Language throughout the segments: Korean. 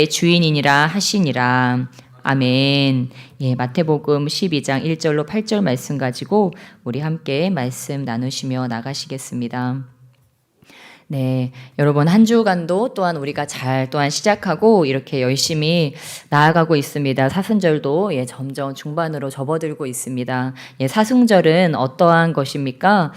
주인이니라 하시니라. 아멘. 예, 마태복음 12장 1절로 8절 말씀 가지고 우리 함께 말씀 나누시며 나가시겠습니다. 네, 여러분 한 주간도 또한 우리가 잘 또한 시작하고 이렇게 열심히 나아가고 있습니다. 사순절도 점점 중반으로 접어들고 있습니다. 사순절은 어떠한 것입니까?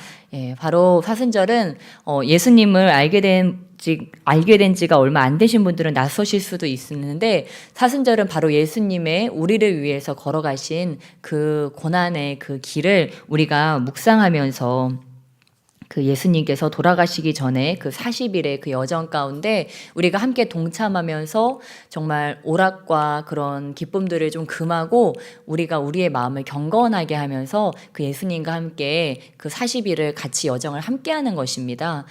바로 사순절은 예수님을 알게 된 지가 얼마 안 되신 분들은 낯서실 수도 있는데, 사순절은 바로 예수님의 우리를 위해서 걸어가신 그 고난의 그 길을 우리가 묵상하면서 그 예수님께서 돌아가시기 전에 그 40일의 그 여정 가운데 우리가 함께 동참하면서 정말 오락과 그런 기쁨들을 좀 금하고 우리가 우리의 마음을 경건하게 하면서 그 예수님과 함께 그 40일을 같이 여정을 함께 하는 것입니다.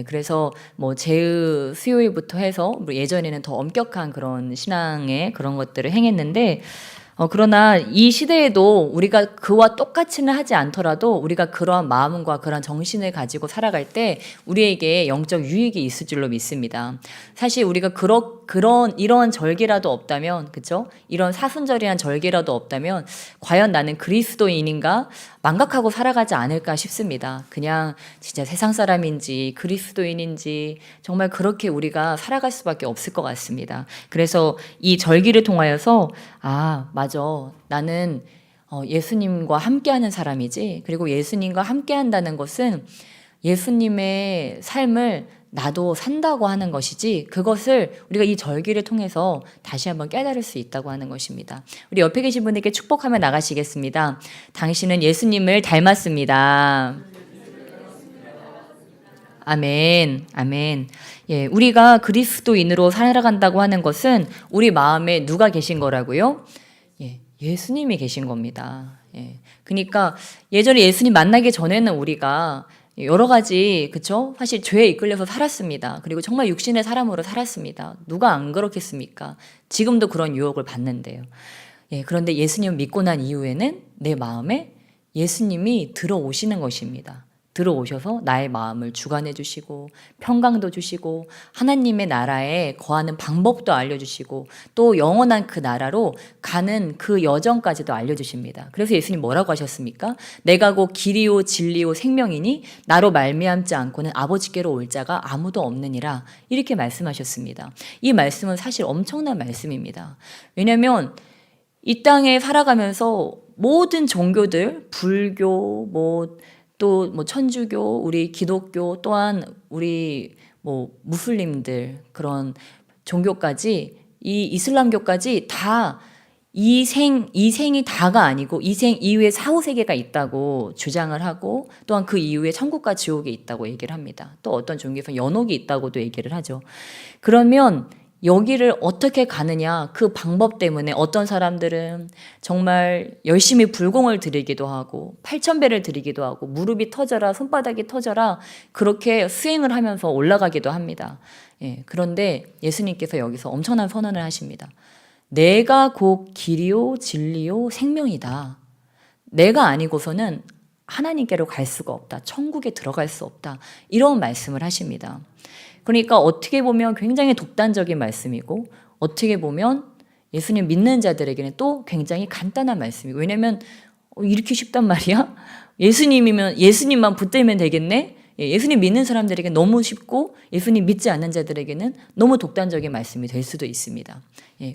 그래서 뭐 제의 수요일부터 해서 예전에는 더 엄격한 그런 신앙의 그런 것들을 행했는데, 그러나 이 시대에도 우리가 그와 똑같이는 하지 않더라도 우리가 그러한 마음과 그런 정신을 가지고 살아갈 때 우리에게 영적 유익이 있을 줄로 믿습니다. 사실 우리가 이런 절기라도 없다면, 그쵸? 이런 사순절이란 절기라도 없다면 과연 나는 그리스도인인가 망각하고 살아가지 않을까 싶습니다. 그냥 진짜 세상 사람인지 그리스도인인지 정말 그렇게 우리가 살아갈 수밖에 없을 것 같습니다. 그래서 이 절기를 통하여서 맞아, 나는 예수님과 함께하는 사람이지. 그리고 예수님과 함께한다는 것은 예수님의 삶을 나도 산다고 하는 것이지, 그것을 우리가 이 절기를 통해서 다시 한번 깨달을 수 있다고 하는 것입니다. 우리 옆에 계신 분에게 축복하며 나가시겠습니다. 당신은 예수님을 닮았습니다. 아멘, 아멘. 우리가 그리스도인으로 살아간다고 하는 것은 우리 마음에 누가 계신 거라고요? 예수님이 계신 겁니다. 그러니까 예전에 예수님 만나기 전에는 우리가 여러 가지, 그쵸? 사실 죄에 이끌려서 살았습니다. 그리고 정말 육신의 사람으로 살았습니다. 누가 안 그렇겠습니까? 지금도 그런 유혹을 받는데요. 그런데 예수님을 믿고 난 이후에는 내 마음에 예수님이 들어오시는 것입니다. 들어오셔서 나의 마음을 주관해 주시고 평강도 주시고 하나님의 나라에 거하는 방법도 알려주시고 또 영원한 그 나라로 가는 그 여정까지도 알려주십니다. 그래서 예수님 뭐라고 하셨습니까? 내가 곧 길이요 진리요 생명이니 나로 말미암지 않고는 아버지께로 올 자가 아무도 없느니라, 이렇게 말씀하셨습니다. 이 말씀은 사실 엄청난 말씀입니다. 왜냐하면 이 땅에 살아가면서 모든 종교들, 불교, 또 천주교, 우리 기독교, 또한 우리 무슬림들, 그런 종교까지, 이 이슬람교까지 다 이 생이 다가 아니고 이 생 이후에 사후세계가 있다고 주장을 하고, 또한 그 이후에 천국과 지옥이 있다고 얘기를 합니다. 또 어떤 종교에서 연옥이 있다고도 얘기를 하죠. 그러면 여기를 어떻게 가느냐, 그 방법 때문에 어떤 사람들은 정말 열심히 불공을 드리기도 하고 8,000배를 드리기도 하고 무릎이 터져라 손바닥이 터져라 그렇게 수행을 하면서 올라가기도 합니다. 그런데 예수님께서 여기서 엄청난 선언을 하십니다. 내가 곧 길이요 진리요 생명이다. 내가 아니고서는 하나님께로 갈 수가 없다. 천국에 들어갈 수 없다. 이런 말씀을 하십니다. 그러니까 어떻게 보면 굉장히 독단적인 말씀이고, 어떻게 보면 예수님 믿는 자들에게는 또 굉장히 간단한 말씀이고, 왜냐면 이렇게 쉽단 말이야? 예수님만 붙들면 되겠네? 예수님 믿는 사람들에게 너무 쉽고 예수님 믿지 않는 자들에게는 너무 독단적인 말씀이 될 수도 있습니다.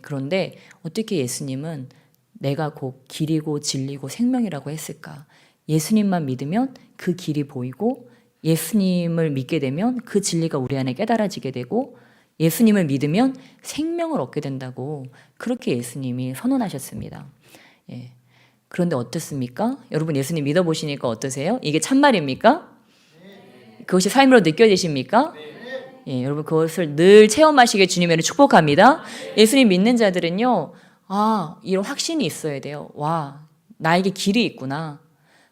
그런데 어떻게 예수님은 내가 곧 길이고 진리고 생명이라고 했을까? 예수님만 믿으면 그 길이 보이고, 예수님을 믿게 되면 그 진리가 우리 안에 깨달아지게 되고, 예수님을 믿으면 생명을 얻게 된다고 그렇게 예수님이 선언하셨습니다. 그런데 어떻습니까? 여러분 예수님 믿어보시니까 어떠세요? 이게 참말입니까? 그것이 삶으로 느껴지십니까? 여러분 그것을 늘 체험하시게 주님을 축복합니다. 예수님 믿는 자들은요, 이런 확신이 있어야 돼요. 와, 나에게 길이 있구나.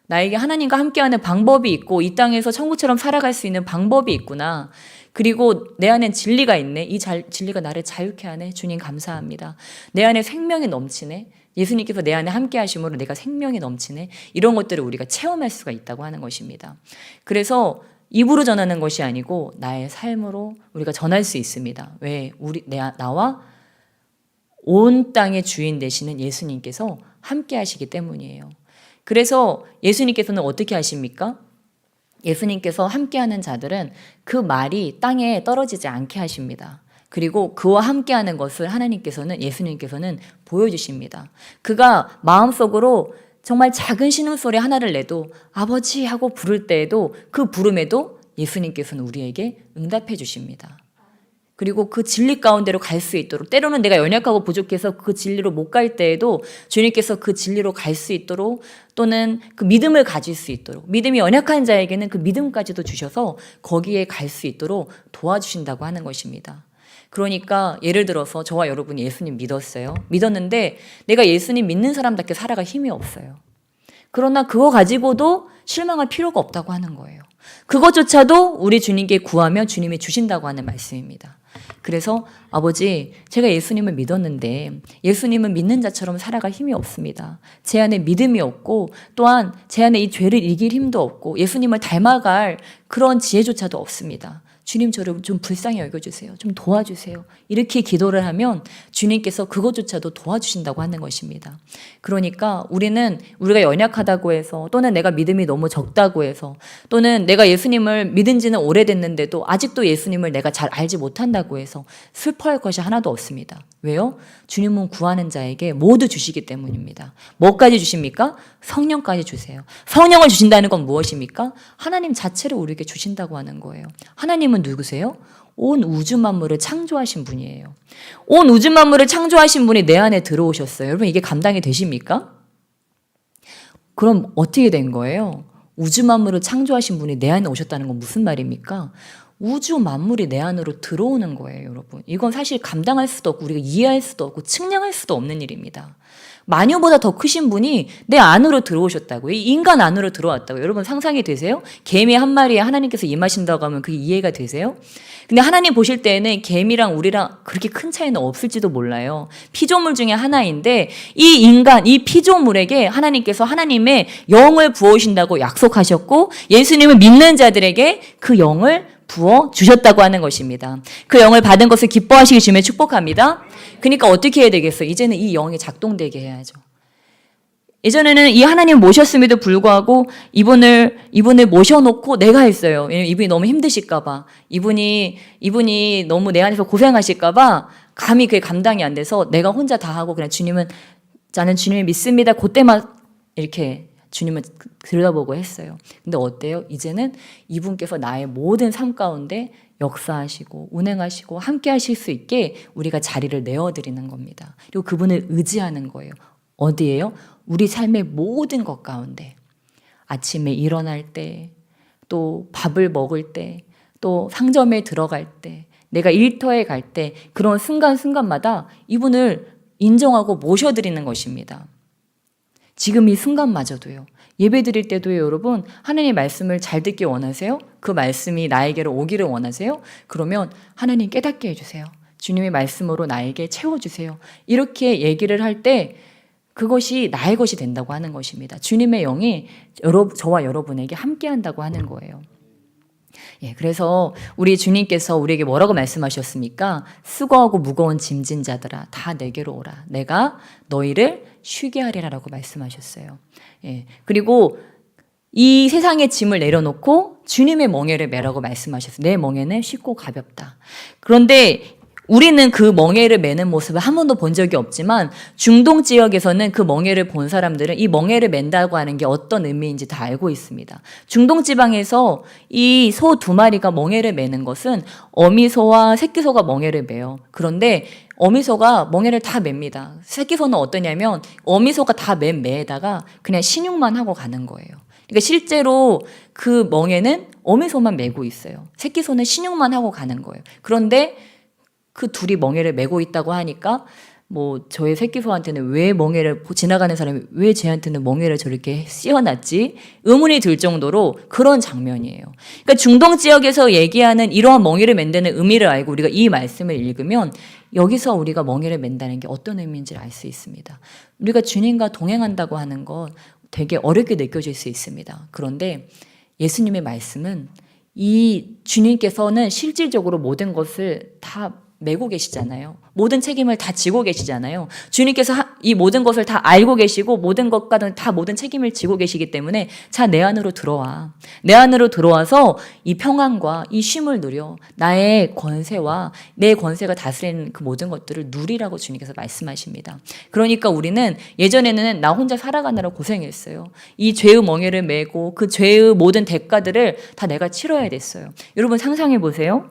나에게 하나님과 함께하는 방법이 있고 이 땅에서 천국처럼 살아갈 수 있는 방법이 있구나. 그리고 내 안엔 진리가 있네. 이 진리가 나를 자유케 하네. 주님 감사합니다. 내 안에 생명이 넘치네. 예수님께서 내 안에 함께 하심으로 내가 생명이 넘치네. 이런 것들을 우리가 체험할 수가 있다고 하는 것입니다. 그래서 입으로 전하는 것이 아니고 나의 삶으로 우리가 전할 수 있습니다. 왜? 나와 온 땅의 주인 되시는 예수님께서 함께 하시기 때문이에요. 그래서 예수님께서는 어떻게 하십니까? 예수님께서 함께하는 자들은 그 말이 땅에 떨어지지 않게 하십니다. 그리고 그와 함께하는 것을 하나님께서는, 예수님께서는 보여주십니다. 그가 마음속으로 정말 작은 신음소리 하나를 내도 아버지 하고 부를 때에도 그 부름에도 예수님께서는 우리에게 응답해 주십니다. 그리고 그 진리 가운데로 갈 수 있도록, 때로는 내가 연약하고 부족해서 그 진리로 못 갈 때에도 주님께서 그 진리로 갈 수 있도록, 또는 그 믿음을 가질 수 있도록, 믿음이 연약한 자에게는 그 믿음까지도 주셔서 거기에 갈 수 있도록 도와주신다고 하는 것입니다. 그러니까 예를 들어서 저와 여러분이 예수님 믿었어요. 믿었는데 내가 예수님 믿는 사람답게 살아갈 힘이 없어요. 그러나 그거 가지고도 실망할 필요가 없다고 하는 거예요. 그것조차도 우리 주님께 구하면 주님이 주신다고 하는 말씀입니다. 그래서 아버지, 제가 예수님을 믿었는데 예수님은 믿는 자처럼 살아갈 힘이 없습니다. 제 안에 믿음이 없고, 또한 제 안에 이 죄를 이길 힘도 없고, 예수님을 닮아갈 그런 지혜조차도 없습니다. 주님, 저를 좀 불쌍히 여겨주세요. 좀 도와주세요. 이렇게 기도를 하면 주님께서 그것조차도 도와주신다고 하는 것입니다. 그러니까 우리가 연약하다고 해서, 또는 내가 믿음이 너무 적다고 해서, 또는 내가 예수님을 믿은 지는 오래됐는데도 아직도 예수님을 내가 잘 알지 못한다고 해서 슬퍼할 것이 하나도 없습니다. 왜요? 주님은 구하는 자에게 모두 주시기 때문입니다. 뭐까지 주십니까? 성령까지 주세요. 성령을 주신다는 건 무엇입니까? 하나님 자체를 우리에게 주신다고 하는 거예요. 하나님은 누구세요? 온 우주 만물을 창조하신 분이에요. 온 우주 만물을 창조하신 분이 내 안에 들어오셨어요. 여러분, 이게 감당이 되십니까? 그럼 어떻게 된 거예요? 우주 만물을 창조하신 분이 내 안에 오셨다는 건 무슨 말입니까? 우주 만물이 내 안으로 들어오는 거예요, 여러분. 이건 사실 감당할 수도 없고 우리가 이해할 수도 없고 측량할 수도 없는 일입니다. 마녀보다 더 크신 분이 내 안으로 들어오셨다고요. 이 인간 안으로 들어왔다고요. 여러분, 상상이 되세요? 개미 한 마리에 하나님께서 임하신다고 하면 그게 이해가 되세요? 근데 하나님 보실 때에는 개미랑 우리랑 그렇게 큰 차이는 없을지도 몰라요. 피조물 중에 하나인데 이 인간, 이 피조물에게 하나님께서 하나님의 영을 부어주신다고 약속하셨고, 예수님을 믿는 자들에게 그 영을 부어 주셨다고 하는 것입니다. 그 영을 받은 것을 기뻐하시기 주님에 축복합니다. 그러니까 어떻게 해야 되겠어요? 이제는 이 영이 작동되게 해야죠. 예전에는 이 하나님 모셨음에도 불구하고 이분을 모셔놓고 내가 했어요. 왜냐면 이분이 너무 힘드실까봐, 이분이 너무 내 안에서 고생하실까봐 감히 그게 감당이 안 돼서 내가 혼자 다 하고, 그냥 나는 주님을 믿습니다. 그때만 이렇게 주님을 들여다보고 했어요. 근데 어때요? 이제는 이분께서 나의 모든 삶 가운데 역사하시고 운행하시고 함께 하실 수 있게 우리가 자리를 내어드리는 겁니다. 그리고 그분을 의지하는 거예요. 어디예요? 우리 삶의 모든 것 가운데. 아침에 일어날 때, 또 밥을 먹을 때, 또 상점에 들어갈 때, 내가 일터에 갈 때, 그런 순간순간마다 이분을 인정하고 모셔드리는 것입니다. 지금 이 순간마저도요. 예배 드릴 때도요, 여러분, 하나님의 말씀을 잘 듣기 원하세요? 그 말씀이 나에게로 오기를 원하세요? 그러면 하나님 깨닫게 해주세요. 주님의 말씀으로 나에게 채워주세요. 이렇게 얘기를 할 때 그것이 나의 것이 된다고 하는 것입니다. 주님의 영이 저와 여러분에게 함께 한다고 하는 거예요. 예, 그래서 우리 주님께서 우리에게 뭐라고 말씀하셨습니까? 수고하고 무거운 짐진 자들아, 다 내게로 오라. 내가 너희를 쉬게 하리라라고 말씀하셨어요. 예, 그리고 이 세상의 짐을 내려놓고 주님의 멍에를 매라고 말씀하셨어요. 내 멍에는 쉽고 가볍다. 그런데 우리는 그 멍에를 매는 모습을 한 번도 본 적이 없지만, 중동 지역에서는 그 멍에를 본 사람들은 이 멍에를 맨다고 하는 게 어떤 의미인지 다 알고 있습니다. 중동 지방에서 이 소 2마리가 멍에를 매는 것은 어미소와 새끼소가 멍에를 매요. 그런데 어미소가 멍에를 다 맵니다. 새끼소는 어떠냐면 어미소가 다 매에다가 그냥 신육만 하고 가는 거예요. 그러니까 실제로 그 멍에는 어미소만 메고 있어요. 새끼소는 신육만 하고 가는 거예요. 그런데 그 둘이 멍에를 메고 있다고 하니까 저의 새끼소한테는 왜 지나가는 사람이 왜 쟤한테는 멍에를 저렇게 씌워놨지? 의문이 들 정도로 그런 장면이에요. 그러니까 중동 지역에서 얘기하는 이러한 멍에를 맨다는 의미를 알고 우리가 이 말씀을 읽으면 여기서 우리가 멍에를 맨다는 게 어떤 의미인지를 알 수 있습니다. 우리가 주님과 동행한다고 하는 건 되게 어렵게 느껴질 수 있습니다. 그런데 예수님의 말씀은 이 주님께서는 실질적으로 모든 것을 다 메고 계시잖아요. 모든 책임을 다 지고 계시잖아요. 주님께서 이 모든 것을 다 알고 계시고 모든 것과는 다 모든 책임을 지고 계시기 때문에 자, 내 안으로 들어와. 내 안으로 들어와서 이 평안과 이 쉼을 누려. 나의 권세와 내 권세가 다스리는 그 모든 것들을 누리라고 주님께서 말씀하십니다. 그러니까 우리는 예전에는 나 혼자 살아가느라 고생했어요. 이 죄의 멍에를 메고 그 죄의 모든 대가들을 다 내가 치러야 됐어요. 여러분 상상해 보세요.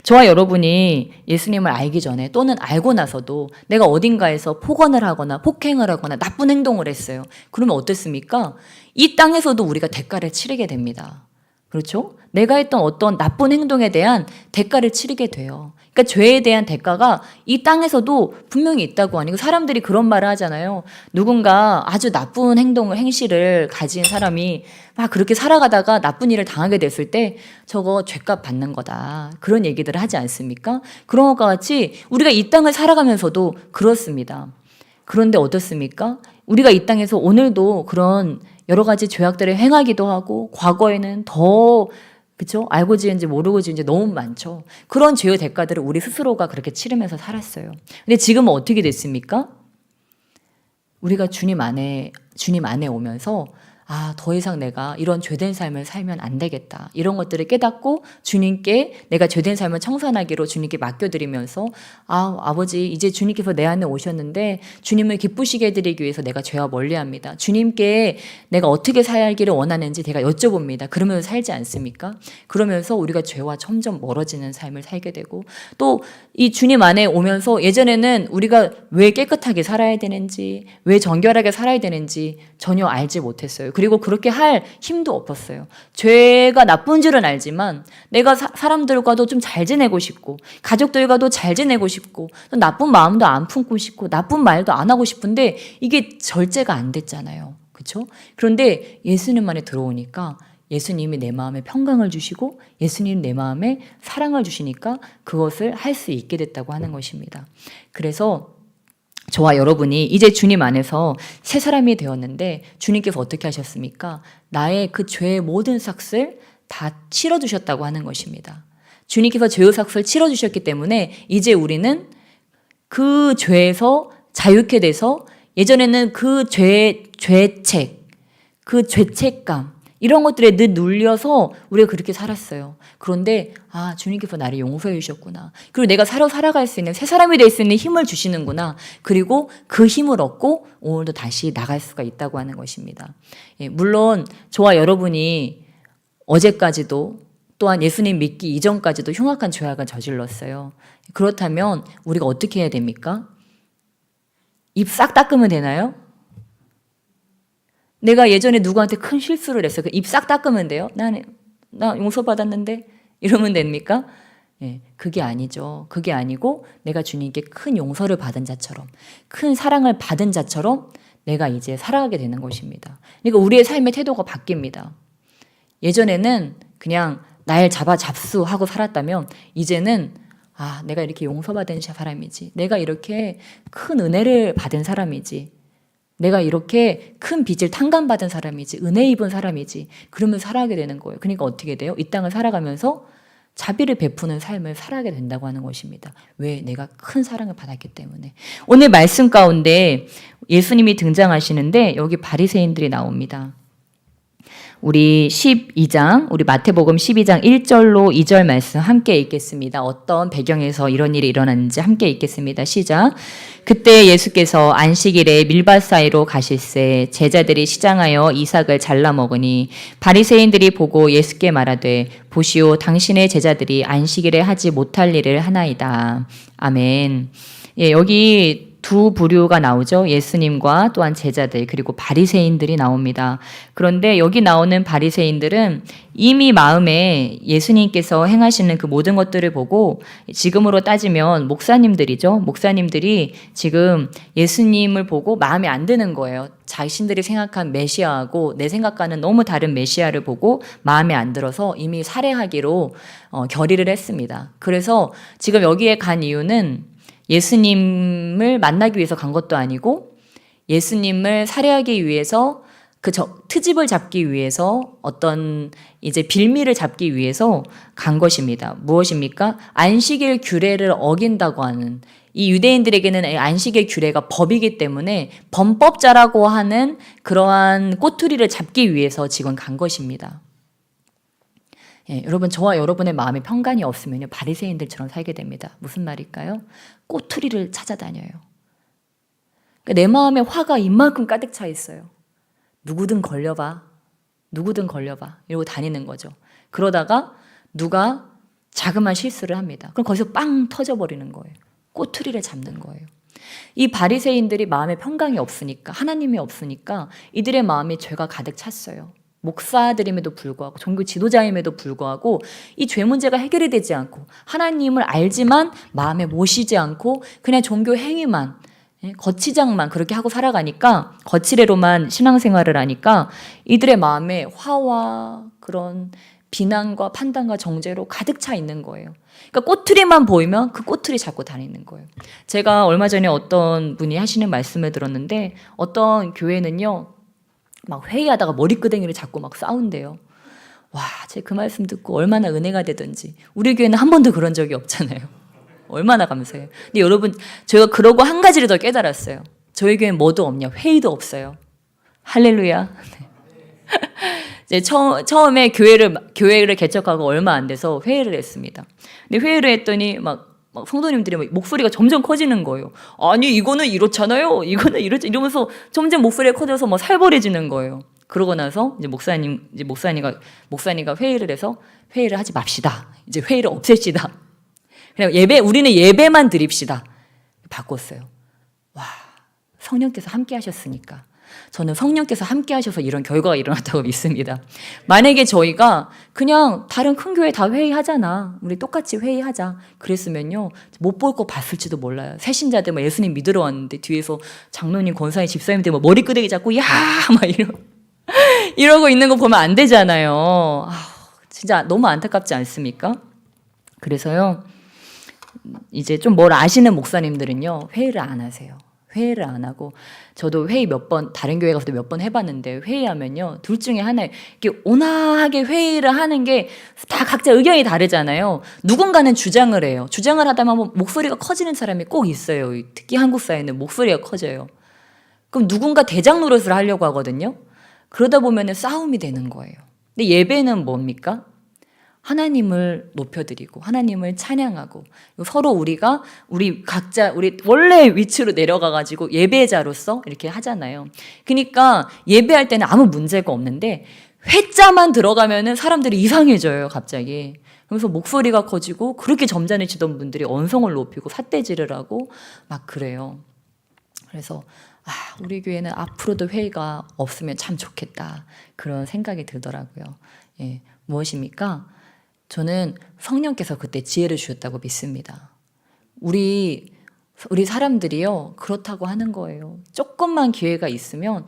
저와 여러분이 예수님을 알기 전에 또는 알고 나서도 내가 어딘가에서 폭언을 하거나 폭행을 하거나 나쁜 행동을 했어요. 그러면 어떻습니까? 이 땅에서도 우리가 대가를 치르게 됩니다. 그렇죠? 내가 했던 어떤 나쁜 행동에 대한 대가를 치르게 돼요. 그러니까 죄에 대한 대가가 이 땅에서도 분명히 있다고 하니까 사람들이 그런 말을 하잖아요. 누군가 아주 나쁜 행실을 가진 사람이 막 그렇게 살아가다가 나쁜 일을 당하게 됐을 때 저거 죄값 받는 거다. 그런 얘기들을 하지 않습니까? 그런 것과 같이 우리가 이 땅을 살아가면서도 그렇습니다. 그런데 어떻습니까? 우리가 이 땅에서 오늘도 그런 여러 가지 죄악들을 행하기도 하고 과거에는 더 그렇죠? 알고 지은지 모르고 지은지 너무 많죠. 그런 죄의 대가들을 우리 스스로가 그렇게 치르면서 살았어요. 근데 지금은 어떻게 됐습니까? 우리가 주님 안에 오면서 더 이상 내가 이런 죄된 삶을 살면 안 되겠다. 이런 것들을 깨닫고 주님께 내가 죄된 삶을 청산하기로 주님께 맡겨드리면서 아버지 이제 주님께서 내 안에 오셨는데 주님을 기쁘시게 해드리기 위해서 내가 죄와 멀리합니다. 주님께 내가 어떻게 살기를 원하는지 제가 여쭤봅니다. 그러면서 살지 않습니까? 그러면서 우리가 죄와 점점 멀어지는 삶을 살게 되고 또 이 주님 안에 오면서 예전에는 우리가 왜 깨끗하게 살아야 되는지 왜 정결하게 살아야 되는지 전혀 알지 못했어요. 그리고 그렇게 할 힘도 없었어요. 죄가 나쁜 줄은 알지만 내가 사람들과도 좀 잘 지내고 싶고 가족들과도 잘 지내고 싶고 또 나쁜 마음도 안 품고 싶고 나쁜 말도 안 하고 싶은데 이게 절제가 안 됐잖아요. 그렇죠? 그런데 예수님 안에 들어오니까 예수님이 내 마음에 평강을 주시고 예수님 내 마음에 사랑을 주시니까 그것을 할 수 있게 됐다고 하는 것입니다. 그래서 저와 여러분이 이제 주님 안에서 새 사람이 되었는데 주님께서 어떻게 하셨습니까? 나의 그 죄의 모든 삭을 다 치러주셨다고 하는 것입니다. 주님께서 죄의 삭을 치러주셨기 때문에 이제 우리는 그 죄에서 자유케 돼서 예전에는 그 죄책, 그 죄책감 이런 것들에 늘 눌려서 우리가 그렇게 살았어요. 그런데 주님께서 나를 용서해 주셨구나. 그리고 내가 살아갈 수 있는 새 사람이 될 수 있는 힘을 주시는구나. 그리고 그 힘을 얻고 오늘도 다시 나갈 수가 있다고 하는 것입니다. 물론 저와 여러분이 어제까지도 또한 예수님 믿기 이전까지도 흉악한 죄악을 저질렀어요. 그렇다면 우리가 어떻게 해야 됩니까? 입 싹 닦으면 되나요? 내가 예전에 누구한테 큰 실수를 했어요. 입 싹 닦으면 돼요? 나 용서받았는데? 이러면 됩니까? 그게 아니죠. 그게 아니고 내가 주님께 큰 용서를 받은 자처럼 큰 사랑을 받은 자처럼 내가 이제 살아가게 되는 것입니다. 그러니까 우리의 삶의 태도가 바뀝니다. 예전에는 그냥 날 잡수하고 살았다면 이제는 내가 이렇게 용서받은 사람이지. 내가 이렇게 큰 은혜를 받은 사람이지. 내가 이렇게 큰 빚을 탕감받은 사람이지. 은혜 입은 사람이지. 그러면서 살아가게 되는 거예요. 그러니까 어떻게 돼요? 이 땅을 살아가면서 자비를 베푸는 삶을 살아가게 된다고 하는 것입니다. 왜? 내가 큰 사랑을 받았기 때문에. 오늘 말씀 가운데 예수님이 등장하시는데 여기 바리새인들이 나옵니다. 우리 마태복음 12장 1절로 2절 말씀 함께 읽겠습니다. 어떤 배경에서 이런 일이 일어났는지 함께 읽겠습니다. 시작. 그때 예수께서 안식일에 밀밭 사이로 가실새 제자들이 시장하여 이삭을 잘라 먹으니 바리새인들이 보고 예수께 말하되 보시오 당신의 제자들이 안식일에 하지 못할 일을 하나이다. 아멘. 여기 두 부류가 나오죠. 예수님과 또한 제자들 그리고 바리새인들이 나옵니다. 그런데 여기 나오는 바리새인들은 이미 마음에 예수님께서 행하시는 그 모든 것들을 보고 지금으로 따지면 목사님들이죠. 목사님들이 지금 예수님을 보고 마음에 안 드는 거예요. 자신들이 생각한 메시아하고 내 생각과는 너무 다른 메시아를 보고 마음에 안 들어서 이미 살해하기로 결의를 했습니다. 그래서 지금 여기에 간 이유는 예수님을 만나기 위해서 간 것도 아니고 예수님을 살해하기 위해서 트집을 잡기 위해서 어떤 이제 빌미를 잡기 위해서 간 것입니다. 무엇입니까? 안식일 규례를 어긴다고 하는, 이 유대인들에게는 안식일 규례가 법이기 때문에 범법자라고 하는 그러한 꼬투리를 잡기 위해서 지금 간 것입니다. 예, 여러분, 저와 여러분의 마음에 평간이 없으면요, 바리새인들처럼 살게 됩니다. 무슨 말일까요? 꼬투리를 찾아다녀요. 그러니까 내 마음에 화가 이만큼 가득 차 있어요. 누구든 걸려봐. 누구든 걸려봐. 이러고 다니는 거죠. 그러다가 누가 자그마한 실수를 합니다. 그럼 거기서 빵 터져버리는 거예요. 꼬투리를 잡는 거예요. 이 바리새인들이 마음에 평강이 없으니까, 하나님이 없으니까 이들의 마음에 죄가 가득 찼어요. 목사들임에도 불구하고, 종교 지도자임에도 불구하고 이 죄 문제가 해결이 되지 않고, 하나님을 알지만 마음에 모시지 않고 그냥 종교 행위만, 거치장만 그렇게 하고 살아가니까, 거치레로만 신앙생활을 하니까 이들의 마음에 화와 그런 비난과 판단과 정죄로 가득 차 있는 거예요. 그러니까 꼬투리만 보이면 그 꼬투리 잡고 다니는 거예요. 제가 얼마 전에 어떤 분이 하시는 말씀을 들었는데, 어떤 교회는요, 막 회의하다가 머리끄댕이를 잡고 막 싸운대요. 와, 제가 그 말씀 듣고 얼마나 은혜가 되던지. 우리 교회는 한 번도 그런 적이 없잖아요. 얼마나 감사해요. 근데 여러분, 제가 그러고 한 가지를 더 깨달았어요. 저희 교회는 뭐도 없냐? 회의도 없어요. 할렐루야. 이제 처음에 교회를 개척하고 얼마 안 돼서 회의를 했습니다. 근데 회의를 했더니 막 성도님들이 목소리가 점점 커지는 거예요. 아니, 이거는 이렇잖아요. 이거는 이러면서 점점 목소리가 커져서 막 살벌해지는 거예요. 그러고 나서 이제 목사님과 회의를 해서, 회의를 하지 맙시다. 이제 회의를 없앱시다. 그냥 우리는 예배만 드립시다. 바꿨어요. 와, 성령께서 함께 하셨으니까. 저는 성령께서 함께 하셔서 이런 결과가 일어났다고 믿습니다. 만약에 저희가 그냥 다른 큰 교회 다 회의하잖아, 우리 똑같이 회의하자 그랬으면요, 못 볼 거 봤을지도 몰라요. 새신자들 막 예수님 믿으러 왔는데 뒤에서 장로님, 권사님, 집사님들 막 머리끄댕이 잡고 야 막 이러고 있는 거 보면 안 되잖아요. 진짜 너무 안타깝지 않습니까? 그래서요, 이제 좀 뭘 아시는 목사님들은요, 회의를 안 하세요. 회의를 안 하고, 저도 회의 다른 교회 가서도 몇 번 해봤는데, 회의하면요, 둘 중에 하나에 이렇게 온화하게 회의를 하는 게 다 각자 의견이 다르잖아요. 누군가는 주장을 해요. 주장을 하다 보면 목소리가 커지는 사람이 꼭 있어요. 특히 한국 사회는 목소리가 커져요. 그럼 누군가 대장 노릇을 하려고 하거든요. 그러다 보면 싸움이 되는 거예요. 근데 예배는 뭡니까? 하나님을 높여드리고 하나님을 찬양하고, 서로 우리 각자 우리 원래 위치로 내려가가지고 예배자로서 이렇게 하잖아요. 그러니까 예배할 때는 아무 문제가 없는데, 회자만 들어가면은 사람들이 이상해져요, 갑자기. 그래서 목소리가 커지고, 그렇게 점잖으시던 분들이 언성을 높이고 삿대질을 하고 막 그래요. 그래서 우리 교회는 앞으로도 회의가 없으면 참 좋겠다, 그런 생각이 들더라고요. 예, 무엇입니까? 저는 성령께서 그때 지혜를 주셨다고 믿습니다. 우리 사람들이요, 그렇다고 하는 거예요. 조금만 기회가 있으면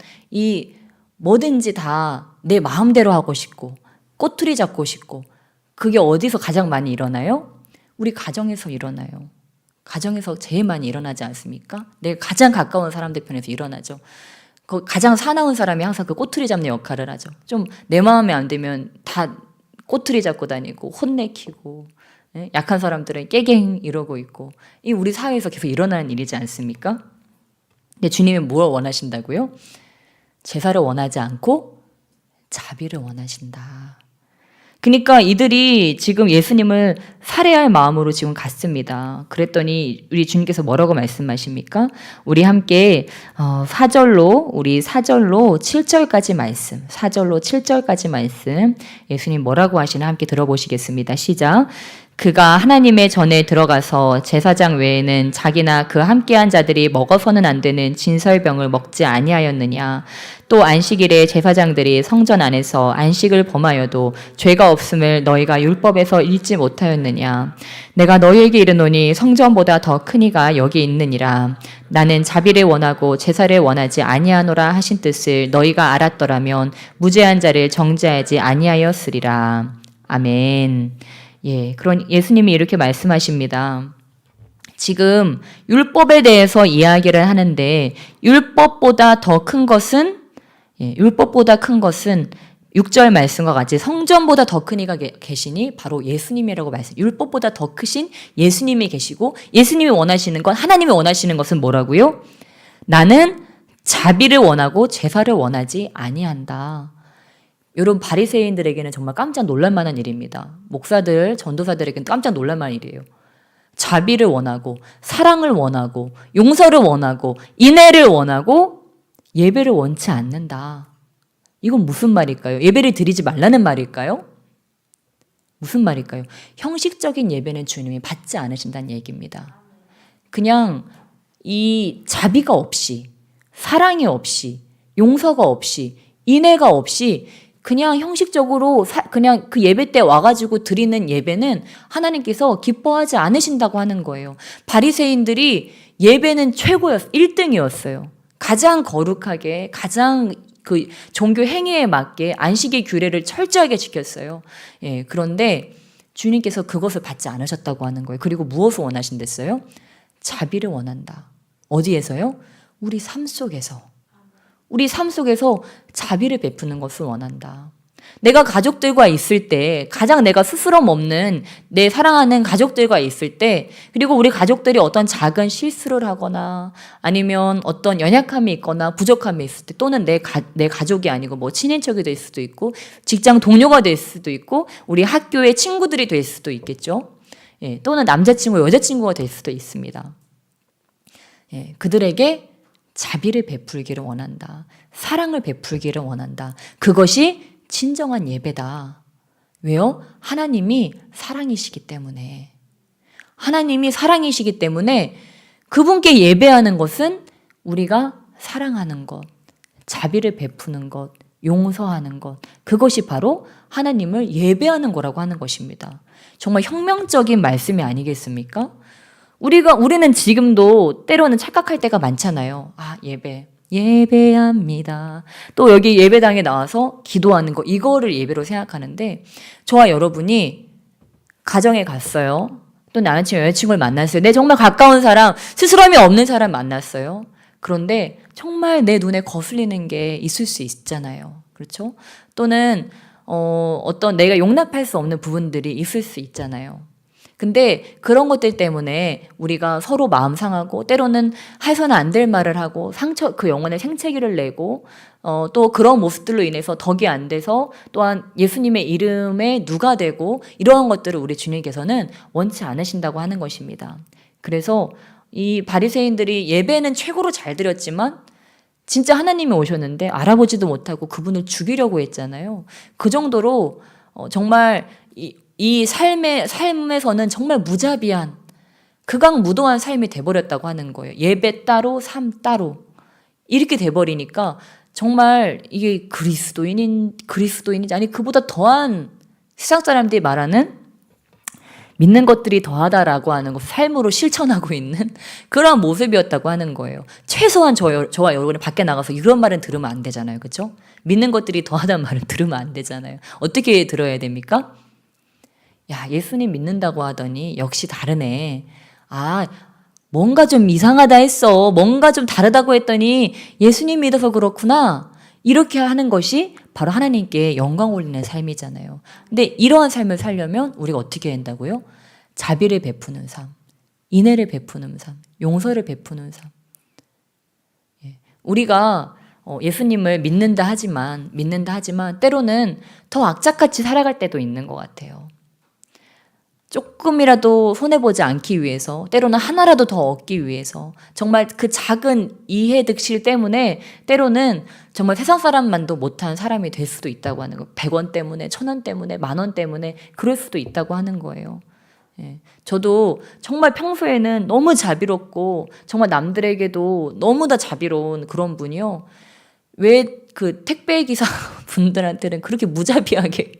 뭐든지 다 내 마음대로 하고 싶고, 꼬투리 잡고 싶고. 그게 어디서 가장 많이 일어나요? 우리 가정에서 일어나요. 가정에서 제일 많이 일어나지 않습니까? 내가 가장 가까운 사람들 편에서 일어나죠. 가장 사나운 사람이 항상 그 꼬투리 잡는 역할을 하죠. 좀 내 마음에 안 들면 다 꼬투리 잡고 다니고 혼내키고, 약한 사람들은 깨갱 이러고 있고, 이 우리 사회에서 계속 일어나는 일이지 않습니까? 근데 주님은 뭘 원하신다고요? 제사를 원하지 않고 자비를 원하신다. 그러니까 이들이 지금 예수님을 살해할 마음으로 지금 갔습니다. 그랬더니 우리 주님께서 뭐라고 말씀하십니까? 우리 함께 4절로 7절까지 말씀, 4절로 7절까지 말씀, 예수님 뭐라고 하시나 함께 들어보시겠습니다. 시작. 그가 하나님의 전에 들어가서 제사장 외에는 자기나 그 함께한 자들이 먹어서는 안 되는 진설병을 먹지 아니하였느냐. 또 안식일에 제사장들이 성전 안에서 안식을 범하여도 죄가 없음을 너희가 율법에서 읽지 못하였느냐. 내가 너희에게 이르노니 성전보다 더 큰 이가 여기 있느니라. 나는 자비를 원하고 제사를 원하지 아니하노라 하신 뜻을 너희가 알았더라면 무죄한 자를 정죄하지 아니하였으리라. 아멘. 예, 그런 예수님이 이렇게 말씀하십니다. 지금 율법에 대해서 이야기를 하는데, 율법보다 더 큰 것은 율법보다 큰 것은 6절 말씀과 같이 성전보다 더 큰 이가 계시니 바로 예수님이라고 말씀. 율법보다 더 크신 예수님이 계시고 예수님이 원하시는 건 하나님이 원하시는 것은 뭐라고요? 나는 자비를 원하고 제사를 원하지 아니한다. 이런 바리새인들에게는 정말 깜짝 놀랄 만한 일입니다. 목사들, 전도사들에게는 깜짝 놀랄 만한 일이에요. 자비를 원하고 사랑을 원하고 용서를 원하고 인애를 원하고 예배를 원치 않는다. 이건 무슨 말일까요? 예배를 드리지 말라는 말일까요? 무슨 말일까요? 형식적인 예배는 주님이 받지 않으신다는 얘기입니다. 그냥 이 자비가 없이, 사랑이 없이, 용서가 없이, 인애가 없이 그냥 형식적으로 그냥 그 예배 때 와가지고 드리는 예배는 하나님께서 기뻐하지 않으신다고 하는 거예요. 바리새인들이 예배는 최고였어요. 1등이었어요. 가장 거룩하게, 가장 그 종교 행위에 맞게 안식의 규례를 철저하게 지켰어요. 그런데 주님께서 그것을 받지 않으셨다고 하는 거예요. 그리고 무엇을 원하신댔어요? 자비를 원한다. 어디에서요? 우리 삶 속에서. 우리 삶 속에서 자비를 베푸는 것을 원한다. 내가 가족들과 있을 때, 가장 내가 스스럼 없는 내 사랑하는 가족들과 있을 때, 그리고 우리 가족들이 어떤 작은 실수를 하거나 아니면 어떤 연약함이 있거나 부족함이 있을 때, 또는 내 가족이 아니고 뭐 친인척이 될 수도 있고 직장 동료가 될 수도 있고 우리 학교의 친구들이 될 수도 있겠죠. 또는 남자친구, 여자친구가 될 수도 있습니다. 그들에게 자비를 베풀기를 원한다. 사랑을 베풀기를 원한다. 그것이 진정한 예배다. 왜요? 하나님이 사랑이시기 때문에. 하나님이 사랑이시기 때문에 그분께 예배하는 것은 우리가 사랑하는 것, 자비를 베푸는 것, 용서하는 것, 그것이 바로 하나님을 예배하는 거라고 하는 것입니다. 정말 혁명적인 말씀이 아니겠습니까? 우리는 지금도 때로는 착각할 때가 많잖아요. 예배합니다. 또 여기 예배당에 나와서 기도하는 거, 이거를 예배로 생각하는데, 저와 여러분이 가정에 갔어요. 또 남자친구, 여자친구를 만났어요. 내 정말 가까운 사람, 스스럼이 없는 사람 만났어요. 그런데 정말 내 눈에 거슬리는 게 있을 수 있잖아요. 그렇죠? 또는 어떤 내가 용납할 수 없는 부분들이 있을 수 있잖아요. 근데 그런 것들 때문에 우리가 서로 마음 상하고 때로는 해서는 안 될 말을 하고 그 영혼에 생채기를 내고 또 그런 모습들로 인해서 덕이 안 돼서 또한 예수님의 이름에 누가 되고 이러한 것들을 우리 주님께서는 원치 않으신다고 하는 것입니다. 그래서 이 바리새인들이 예배는 최고로 잘 드렸지만 진짜 하나님이 오셨는데 알아보지도 못하고 그분을 죽이려고 했잖아요. 그 정도로 정말 이 삶에서는 정말 무자비한 극악무도한 삶이 돼버렸다고 하는 거예요. 예배 따로 삶 따로 이렇게 돼버리니까 정말 이게 그리스도인인지 아니 그보다 더한 세상 사람들이 말하는 믿는 것들이 더하다라고 하는 것 삶으로 실천하고 있는 그런 모습이었다고 하는 거예요. 최소한 저와 여러분이 밖에 나가서 이런 말은 들으면 안 되잖아요. 그렇죠? 믿는 것들이 더하다는 말을 들으면 안 되잖아요. 어떻게 들어야 됩니까? 야, 예수님 믿는다고 하더니 역시 다르네. 뭔가 좀 이상하다 했어. 뭔가 좀 다르다고 했더니 예수님 믿어서 그렇구나. 이렇게 하는 것이 바로 하나님께 영광 올리는 삶이잖아요. 근데 이러한 삶을 살려면 우리가 어떻게 해야 된다고요? 자비를 베푸는 삶, 인애를 베푸는 삶, 용서를 베푸는 삶. 우리가 예수님을 믿는다 하지만 때로는 더 악착같이 살아갈 때도 있는 것 같아요. 조금이라도 손해보지 않기 위해서, 때로는 하나라도 더 얻기 위해서, 정말 그 작은 이해득실 때문에 때로는 정말 세상 사람만도 못한 사람이 될 수도 있다고 하는 거예요. 100원 때문에, 1000원 때문에, 10,000원 때문에 그럴 수도 있다고 하는 거예요. 저도 정말 평소에는 너무 자비롭고 정말 남들에게도 너무 다 자비로운 그런 분이요. 왜 그 택배기사 분들한테는 그렇게 무자비하게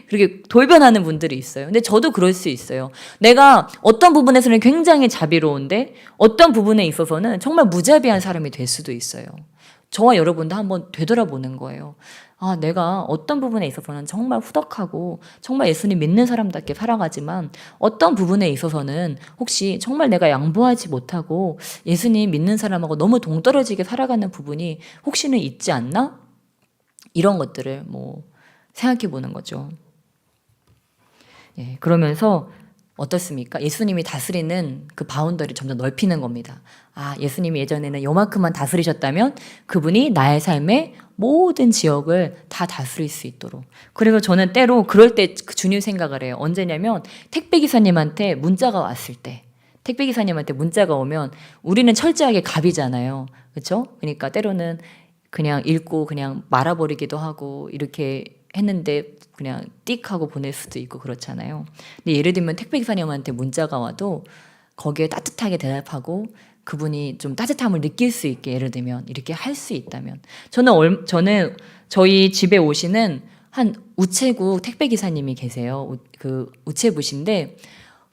그렇게 돌변하는 분들이 있어요. 근데 저도 그럴 수 있어요. 내가 어떤 부분에서는 굉장히 자비로운데 어떤 부분에 있어서는 정말 무자비한 사람이 될 수도 있어요. 저와 여러분도 한번 되돌아보는 거예요. 내가 어떤 부분에 있어서는 정말 후덕하고 정말 예수님 믿는 사람답게 살아가지만 어떤 부분에 있어서는 혹시 정말 내가 양보하지 못하고 예수님 믿는 사람하고 너무 동떨어지게 살아가는 부분이 혹시는 있지 않나? 이런 것들을 뭐 생각해 보는 거죠. 예, 그러면서 어떻습니까? 예수님이 다스리는 그 바운더리 점점 넓히는 겁니다. 아, 예수님이 예전에는 요만큼만 다스리셨다면 그분이 나의 삶의 모든 지역을 다 다스릴 수 있도록. 그래서 저는 때로 그럴 때 그 주님 생각을 해요. 언제냐면 택배 기사님한테 문자가 왔을 때, 택배 기사님한테 문자가 오면 우리는 철저하게 갑이잖아요. 그렇죠? 그러니까 때로는 그냥 읽고 그냥 말아버리기도 하고 이렇게 했는데 그냥 띡 하고 보낼 수도 있고 그렇잖아요. 근데 예를 들면 택배 기사님한테 문자가 와도 거기에 따뜻하게 대답하고 그분이 좀 따뜻함을 느낄 수 있게 예를 들면 이렇게 할 수 있다면 저는 저희 집에 오시는 한 우체국 택배 기사님이 계세요. 그 우체부신데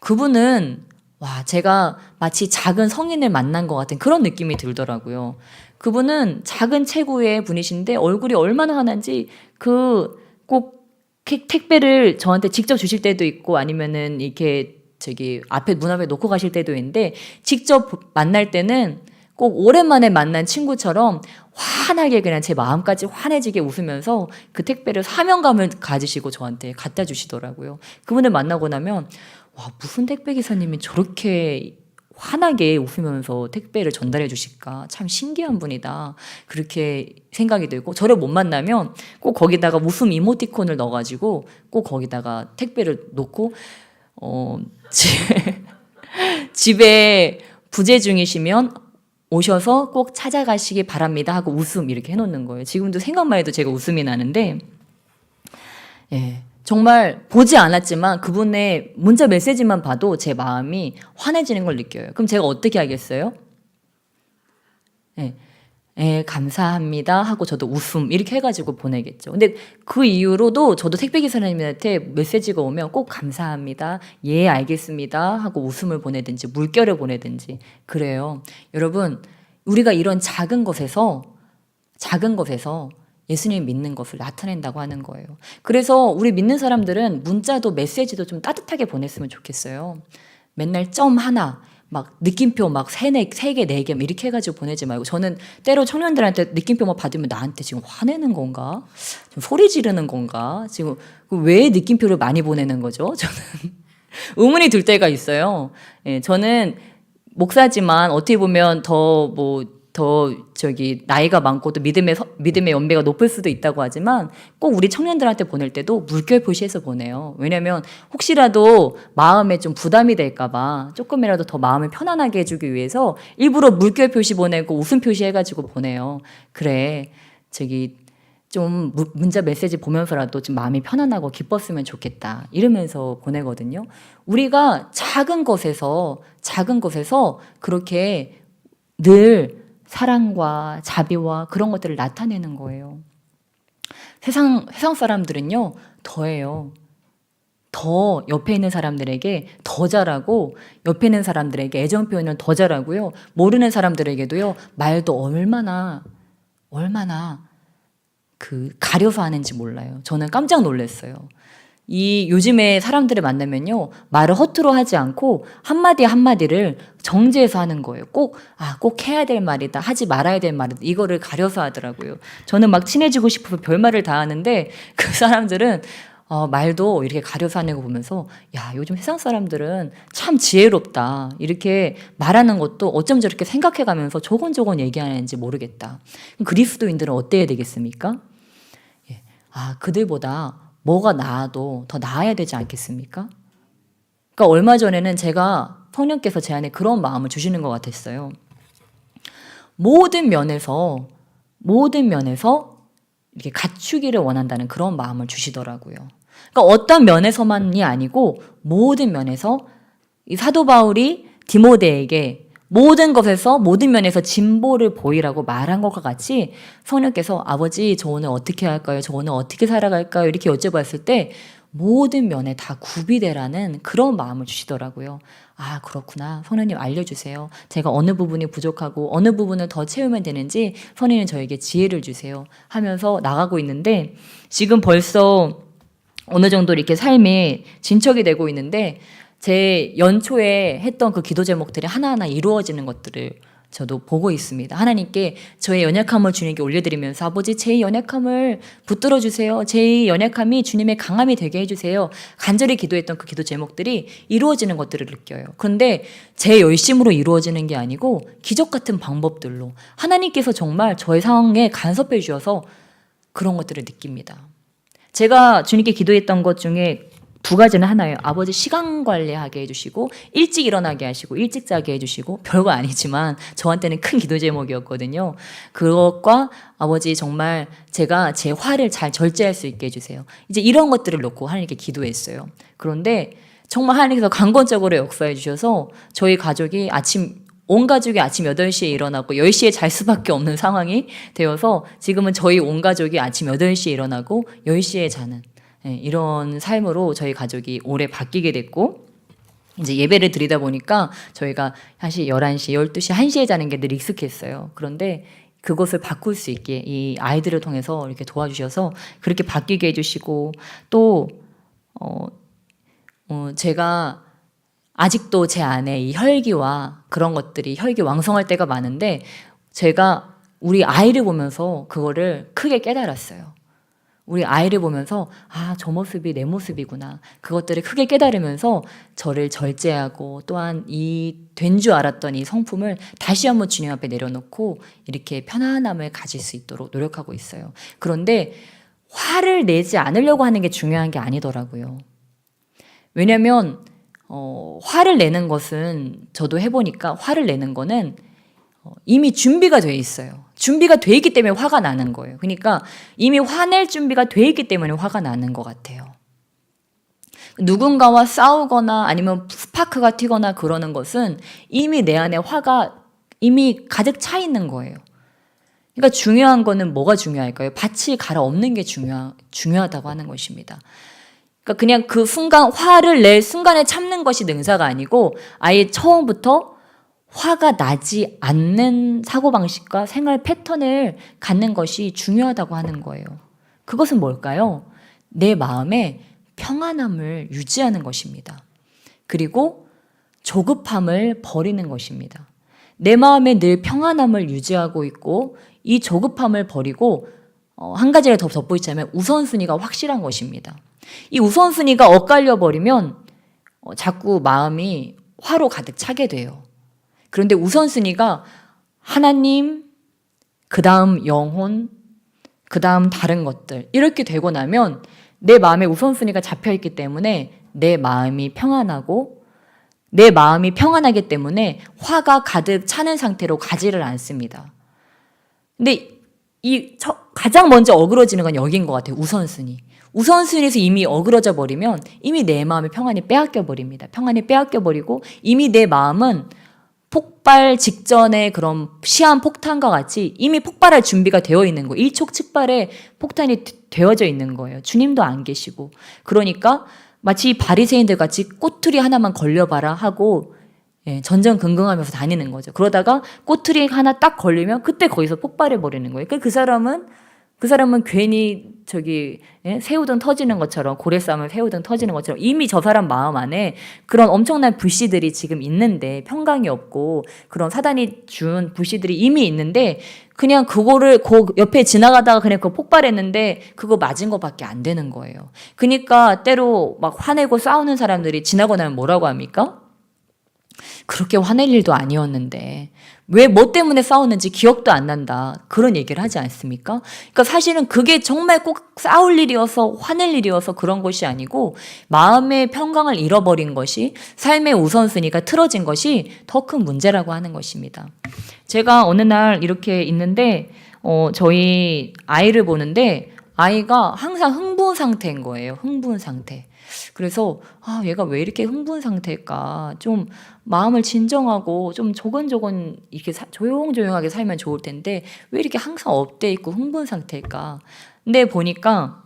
그분은 와, 제가 마치 작은 성인을 만난 것 같은 그런 느낌이 들더라고요. 그분은 작은 체구의 분이신데 얼굴이 얼마나 환한지 그 꼭 택배를 저한테 직접 주실 때도 있고 아니면은 이렇게 저기 앞에 문 앞에 놓고 가실 때도 있는데 직접 만날 때는 꼭 오랜만에 만난 친구처럼 환하게 그냥 제 마음까지 환해지게 웃으면서 그 택배를 사명감을 가지시고 저한테 갖다 주시더라고요. 그분을 만나고 나면 와, 무슨 택배 기사님이 저렇게 환하게 웃으면서 택배를 전달해 주실까? 참 신기한 분이다. 그렇게 생각이 들고 저를 못 만나면 꼭 거기다가 웃음 이모티콘을 넣어가지고 꼭 거기다가 택배를 놓고 집에 부재 중이시면 오셔서 꼭 찾아가시기 바랍니다 하고 웃음 이렇게 해놓는 거예요. 지금도 생각만 해도 제가 웃음이 나는데 예. 정말 보지 않았지만 그분의 문자 메시지만 봐도 제 마음이 환해지는 걸 느껴요. 그럼 제가 어떻게 하겠어요? 예, 예, 감사합니다 하고 저도 웃음 이렇게 해가지고 보내겠죠. 근데 그 이후로도 저도 택배기사님한테 메시지가 오면 꼭 감사합니다, 예 알겠습니다 하고 웃음을 보내든지 물결을 보내든지 그래요. 여러분 우리가 이런 작은 것에서 예수님 믿는 것을 나타낸다고 하는 거예요. 그래서 우리 믿는 사람들은 문자도 메시지도 좀 따뜻하게 보냈으면 좋겠어요. 맨날 점 하나, 막 느낌표 막 세 개, 네 개 이렇게 해가지고 보내지 말고 저는 때로 청년들한테 느낌표만 받으면 나한테 지금 화내는 건가? 좀 소리 지르는 건가? 지금 왜 느낌표를 많이 보내는 거죠? 저는 의문이 들 때가 있어요. 예, 저는 목사지만 어떻게 보면 더 나이가 많고 또 믿음의 연배가 높을 수도 있다고 하지만 꼭 우리 청년들한테 보낼 때도 물결 표시해서 보내요. 왜냐면 혹시라도 마음에 좀 부담이 될까봐 조금이라도 더 마음을 편안하게 해주기 위해서 일부러 물결 표시 보내고 웃음 표시 해가지고 보내요. 그래, 좀 문자 메시지 보면서라도 좀 마음이 편안하고 기뻤으면 좋겠다 이러면서 보내거든요. 우리가 작은 것에서 그렇게 늘 사랑과 자비와 그런 것들을 나타내는 거예요. 세상 사람들은요, 더해요. 더 옆에 있는 사람들에게 더 잘하고, 옆에 있는 사람들에게 애정 표현을 더 잘하고요. 모르는 사람들에게도요, 말도 얼마나 가려서 하는지 몰라요. 저는 깜짝 놀랐어요. 요즘에 사람들을 만나면요, 말을 허투루 하지 않고 한마디 한마디를 정제해서 하는 거예요. 꼭 해야 될 말이다, 하지 말아야 될 말이다, 이거를 가려서 하더라고요. 저는 막 친해지고 싶어서 별말을 다 하는데 그 사람들은 말도 이렇게 가려서 하는 거 보면서 야, 요즘 세상 사람들은 참 지혜롭다. 이렇게 말하는 것도 어쩜 저렇게 생각해가면서 조곤조곤 얘기하는지 모르겠다. 그리스도인들은 어때야 되겠습니까? 그들보다 뭐가 나아도 더 나아야 되지 않겠습니까? 그러니까 얼마 전에는 성령께서 제 안에 그런 마음을 주시는 것 같았어요. 모든 면에서 이렇게 갖추기를 원한다는 그런 마음을 주시더라고요. 그러니까 어떤 면에서만이 아니고 모든 면에서 이 사도 바울이 디모데에게 모든 것에서 모든 면에서 진보를 보이라고 말한 것과 같이 성령께서 아버지 저 오늘 어떻게 할까요? 저 오늘 어떻게 살아갈까요? 이렇게 여쭤봤을 때 모든 면에 다 구비되라는 그런 마음을 주시더라고요. 그렇구나. 성령님 알려주세요. 제가 어느 부분이 부족하고 어느 부분을 더 채우면 되는지 성령님 저에게 지혜를 주세요 하면서 나가고 있는데 지금 벌써 어느 정도 이렇게 삶이 진척이 되고 있는데 제 연초에 했던 그 기도 제목들이 하나하나 이루어지는 것들을 저도 보고 있습니다. 하나님께 저의 연약함을 주님께 올려드리면서 아버지 제 연약함을 붙들어 주세요. 제 연약함이 주님의 강함이 되게 해주세요. 간절히 기도했던 그 기도 제목들이 이루어지는 것들을 느껴요. 그런데 제 열심으로 이루어지는 게 아니고 기적 같은 방법들로 하나님께서 정말 저의 상황에 간섭해 주셔서 그런 것들을 느낍니다. 제가 주님께 기도했던 것 중에 두 가지는 하나예요. 아버지 시간 관리하게 해주시고 일찍 일어나게 하시고 일찍 자게 해주시고 별거 아니지만 저한테는 큰 기도 제목이었거든요. 그것과 아버지 정말 제가 제 화를 잘 절제할 수 있게 해주세요. 이제 이런 것들을 놓고 하나님께 기도했어요. 그런데 정말 하나님께서 강권적으로 역사해 주셔서 저희 가족이 온 가족이 아침 8시에 일어나고 10시에 잘 수밖에 없는 상황이 되어서 지금은 저희 온 가족이 아침 8시에 일어나고 10시에 자는 이런 삶으로 저희 가족이 올해 바뀌게 됐고 이제 예배를 드리다 보니까 저희가 사실 11시, 12시, 1시에 자는 게 늘 익숙했어요. 그런데 그것을 바꿀 수 있게 이 아이들을 통해서 이렇게 도와주셔서 그렇게 바뀌게 해주시고 또 제가 아직도 제 안에 이 혈기와 그런 것들이 혈기 왕성할 때가 많은데 제가 우리 아이를 보면서 그거를 크게 깨달았어요. 우리 아이를 보면서 저 모습이 내 모습이구나. 그것들을 크게 깨달으면서 저를 절제하고 또한 이 된 줄 알았던 이 성품을 다시 한번 주님 앞에 내려놓고 이렇게 편안함을 가질 수 있도록 노력하고 있어요. 그런데 화를 내지 않으려고 하는 게 중요한 게 아니더라고요. 왜냐하면 화를 내는 것은 저도 해보니까 화를 내는 거는 이미 준비가 돼 있어요. 준비가 돼 있기 때문에 화가 나는 거예요. 그러니까 이미 화낼 준비가 돼 있기 때문에 화가 나는 것 같아요. 누군가와 싸우거나 아니면 스파크가 튀거나 그러는 것은 이미 내 안에 화가 이미 가득 차 있는 거예요. 그러니까 중요한 거는 뭐가 중요할까요? 밭이 갈아엎는 게 중요하다고 하는 것입니다. 그러니까 그냥 그 순간 화를 낼 순간에 참는 것이 능사가 아니고 아예 처음부터 화가 나지 않는 사고방식과 생활 패턴을 갖는 것이 중요하다고 하는 거예요. 그것은 뭘까요? 내 마음에 평안함을 유지하는 것입니다. 그리고 조급함을 버리는 것입니다. 내 마음에 늘 평안함을 유지하고 있고 이 조급함을 버리고 한 가지를 더 덧붙이자면 우선순위가 확실한 것입니다. 이 우선순위가 엇갈려 버리면 자꾸 마음이 화로 가득 차게 돼요. 그런데 우선순위가 하나님, 그 다음 영혼, 그 다음 다른 것들 이렇게 되고 나면 내 마음에 우선순위가 잡혀있기 때문에 내 마음이 평안하고 내 마음이 평안하기 때문에 화가 가득 차는 상태로 가지를 않습니다. 근데 가장 먼저 어그러지는 건 여기인 것 같아요. 우선순위. 우선순위에서 이미 어그러져 버리면 이미 내 마음의 평안이 빼앗겨 버립니다. 평안이 빼앗겨 버리고 이미 내 마음은 폭발 직전의 그런 시한 폭탄과 같이 이미 폭발할 준비가 되어 있는 거예요. 일촉즉발의 폭탄이 되어져 있는 거예요. 주님도 안 계시고. 그러니까 마치 바리새인들 같이 꼬투리 하나만 걸려봐라 하고 전전긍긍하면서 다니는 거죠. 그러다가 꼬투리 하나 딱 걸리면 그때 거기서 폭발해 버리는 거예요. 그러니까 그 사람은 괜히 새우등 터지는 것처럼 고래 싸움을 새우등 터지는 것처럼 이미 저 사람 마음 안에 그런 엄청난 불씨들이 지금 있는데 평강이 없고 그런 사단이 준 불씨들이 이미 있는데 그냥 그거를 옆에 지나가다가 그냥 그거 폭발했는데 그거 맞은 것밖에 안 되는 거예요. 그러니까 때로 막 화내고 싸우는 사람들이 지나고 나면 뭐라고 합니까? 그렇게 화낼 일도 아니었는데 왜 뭐 때문에 싸웠는지 기억도 안 난다. 그런 얘기를 하지 않습니까? 그러니까 사실은 그게 정말 꼭 싸울 일이어서 화낼 일이어서 그런 것이 아니고 마음의 평강을 잃어버린 것이 삶의 우선순위가 틀어진 것이 더 큰 문제라고 하는 것입니다. 제가 어느 날 이렇게 있는데 저희 아이를 보는데 아이가 항상 흥분 상태인 거예요. 흥분 상태. 그래서 얘가 왜 이렇게 흥분 상태일까? 좀 마음을 진정하고 좀 조곤조곤 이렇게 조용조용하게 살면 좋을 텐데 왜 이렇게 항상 업돼 있고 흥분 상태일까? 근데 보니까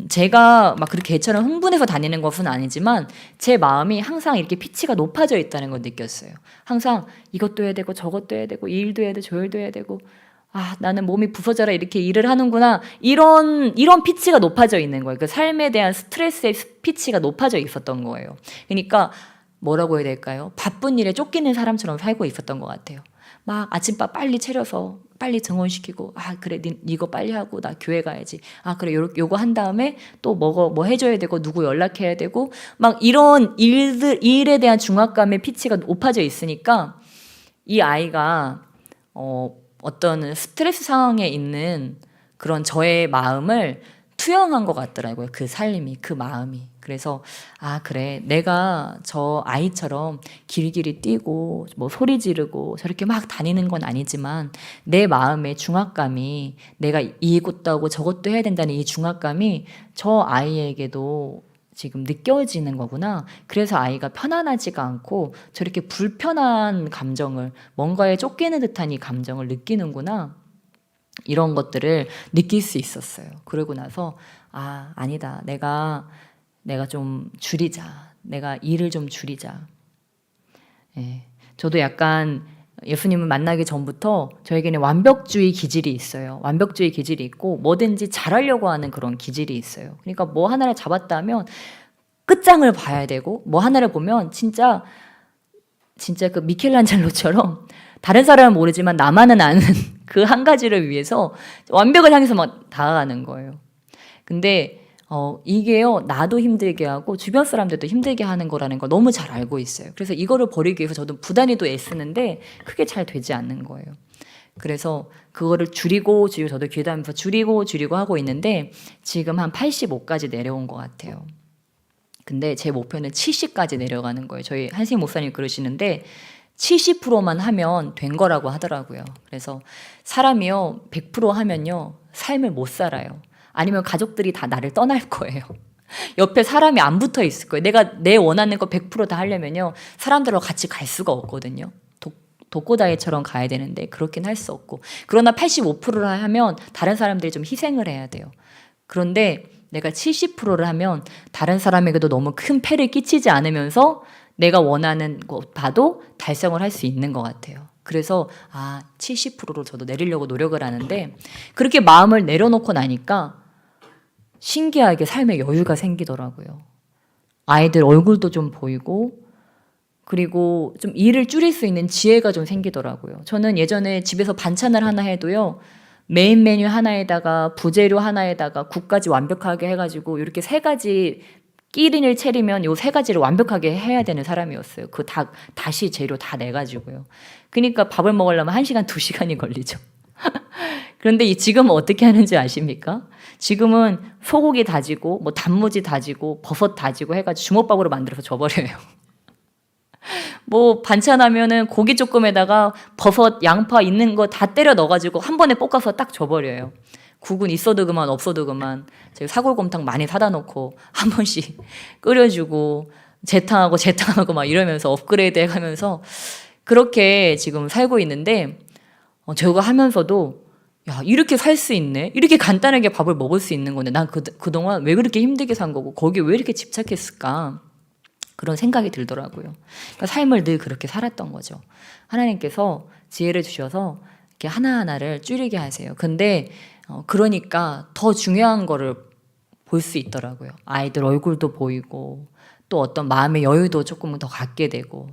제가 막 그렇게 걔처럼 흥분해서 다니는 것은 아니지만 제 마음이 항상 이렇게 피치가 높아져 있다는 걸 느꼈어요. 항상 이것도 해야 되고 저것도 해야 되고 이 일도 해야 되고 저 일도 해야 되고 나는 몸이 부서져라 이렇게 일을 하는구나 이런 피치가 높아져 있는 거예요. 그 삶에 대한 스트레스의 피치가 높아져 있었던 거예요. 그러니까 뭐라고 해야 될까요? 바쁜 일에 쫓기는 사람처럼 살고 있었던 것 같아요. 막 아침밥 빨리 차려서 빨리 등원시키고, 아 그래 이거 빨리 하고 나 교회 가야지, 아 그래 요거 한 다음에 또 뭐 해줘야 되고 누구 연락해야 되고, 막 이런 일에 대한 중압감의 피치가 높아져 있으니까 이 아이가 어떤 스트레스 상황에 있는 그런 저의 마음을 투영한 것 같더라고요. 그 살림이, 그 마음이. 그래서 아 그래, 내가 저 아이처럼 길길이 뛰고 뭐 소리 지르고 저렇게 막 다니는 건 아니지만 내 마음의 중압감이, 내가 이것도 하고 저것도 해야 된다는 이 중압감이 저 아이에게도 지금 느껴지는 거구나. 그래서 아이가 편안하지가 않고 저렇게 불편한 감정을, 뭔가에 쫓기는 듯한 이 감정을 느끼는구나. 이런 것들을 느낄 수 있었어요. 그러고 나서 아 아니다, 내가 좀 줄이자, 내가 일을 좀 줄이자. 예, 저도 약간 예수님을 만나기 전부터 저에게는 완벽주의 기질이 있어요. 완벽주의 기질이 있고 뭐든지 잘하려고 하는 그런 기질이 있어요. 그러니까 뭐 하나를 잡았다면 끝장을 봐야 되고, 뭐 하나를 보면 진짜 그 미켈란젤로처럼 다른 사람은 모르지만 나만은 아는 그 한 가지를 위해서 완벽을 향해서 막 다가가는 거예요. 근데 이게요, 나도 힘들게 하고 주변 사람들도 힘들게 하는 거라는 걸 너무 잘 알고 있어요. 그래서 이거를 버리기 위해서 저도 부단히도 애쓰는데 그게 잘 되지 않는 거예요. 그래서 그거를 줄이고 저도 기도하면서 줄이고 하고 있는데 지금 한 85까지 내려온 것 같아요. 근데 제 목표는 70까지 내려가는 거예요. 저희 한식 목사님 그러시는데 70%만 하면 된 거라고 하더라고요. 그래서 사람이요 100% 하면요 삶을 못 살아요. 아니면 가족들이 다 나를 떠날 거예요. 옆에 사람이 안 붙어 있을 거예요. 내가 내 원하는 거 100%다 하려면요 사람들과 같이 갈 수가 없거든요. 독고다이처럼 가야 되는데 그렇긴 할 수 없고, 그러나 85%를 하면 다른 사람들이 좀 희생을 해야 돼요. 그런데 내가 70%를 하면 다른 사람에게도 너무 큰 폐를 끼치지 않으면서 내가 원하는 것 봐도 달성을 할 수 있는 것 같아요. 그래서 70%로 저도 내리려고 노력을 하는데, 그렇게 마음을 내려놓고 나니까 신기하게 삶에 여유가 생기더라고요. 아이들 얼굴도 좀 보이고, 그리고 좀 일을 줄일 수 있는 지혜가 좀 생기더라고요. 저는 예전에 집에서 반찬을 하나 해도요, 메인 메뉴 하나에다가 부재료 하나에다가 국까지 완벽하게 해가지고 이렇게 3가지 끼린을 차리면 요 3가지를 완벽하게 해야 되는 사람이었어요. 그 다시 재료 다 내가지고요. 그러니까 밥을 먹으려면 1시간, 2시간이 걸리죠. 그런데 지금은 어떻게 하는지 아십니까? 지금은 소고기 다지고 뭐 단무지 다지고 버섯 다지고 해가지고 주먹밥으로 만들어서 줘버려요. 뭐 반찬하면은 고기 조금에다가 버섯, 양파 있는 거 다 때려 넣어가지고 한 번에 볶아서 딱 줘버려요. 국은 있어도 그만 없어도 그만. 제가 사골곰탕 많이 사다 놓고 한 번씩 끓여주고 재탕하고 막 이러면서 업그레이드 해가면서 그렇게 지금 살고 있는데, 저거 하면서도 야 이렇게 살 수 있네, 이렇게 간단하게 밥을 먹을 수 있는 건데 난 그동안 왜 그렇게 힘들게 산 거고 거기에 왜 이렇게 집착했을까, 그런 생각이 들더라고요. 그러니까 삶을 늘 그렇게 살았던 거죠. 하나님께서 지혜를 주셔서 이렇게 하나하나를 줄이게 하세요. 근데 그러니까 더 중요한 거를 볼 수 있더라고요. 아이들 얼굴도 보이고 또 어떤 마음의 여유도 조금 더 갖게 되고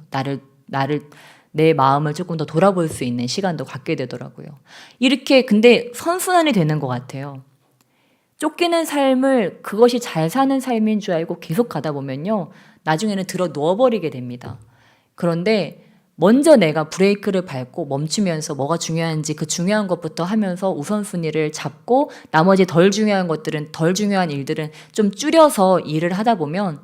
내 마음을 조금 더 돌아볼 수 있는 시간도 갖게 되더라고요. 이렇게 근데 선순환이 되는 것 같아요. 쫓기는 삶을 그것이 잘 사는 삶인 줄 알고 계속 가다 보면요, 나중에는 들어 누워버리게 됩니다. 그런데 먼저 내가 브레이크를 밟고 멈추면서 뭐가 중요한지 그 중요한 것부터 하면서 우선순위를 잡고 나머지 덜 중요한 것들은, 덜 중요한 일들은 좀 줄여서 일을 하다 보면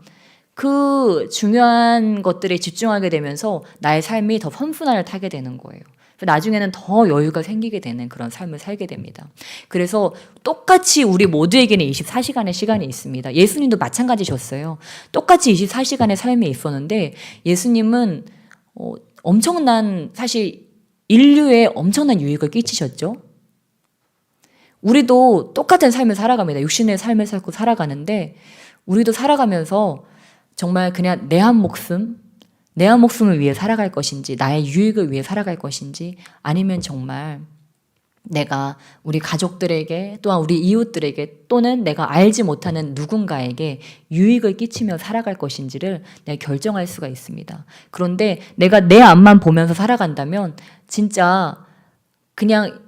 그 중요한 것들에 집중하게 되면서 나의 삶이 더 선순환을 타게 되는 거예요. 나중에는 더 여유가 생기게 되는 그런 삶을 살게 됩니다. 그래서 똑같이 우리 모두에게는 24시간의 시간이 있습니다. 예수님도 마찬가지셨어요. 똑같이 24시간의 삶이 있었는데 예수님은 엄청난, 사실 인류에 엄청난 유익을 끼치셨죠. 우리도 똑같은 삶을 살아갑니다. 육신의 삶을 살고 살아가는데 우리도 살아가면서 정말 그냥 내 한 목숨을 위해 살아갈 것인지, 나의 유익을 위해 살아갈 것인지, 아니면 정말 내가 우리 가족들에게 또한 우리 이웃들에게 또는 내가 알지 못하는 누군가에게 유익을 끼치며 살아갈 것인지를 내가 결정할 수가 있습니다. 그런데 내가 내 앞만 보면서 살아간다면 진짜 그냥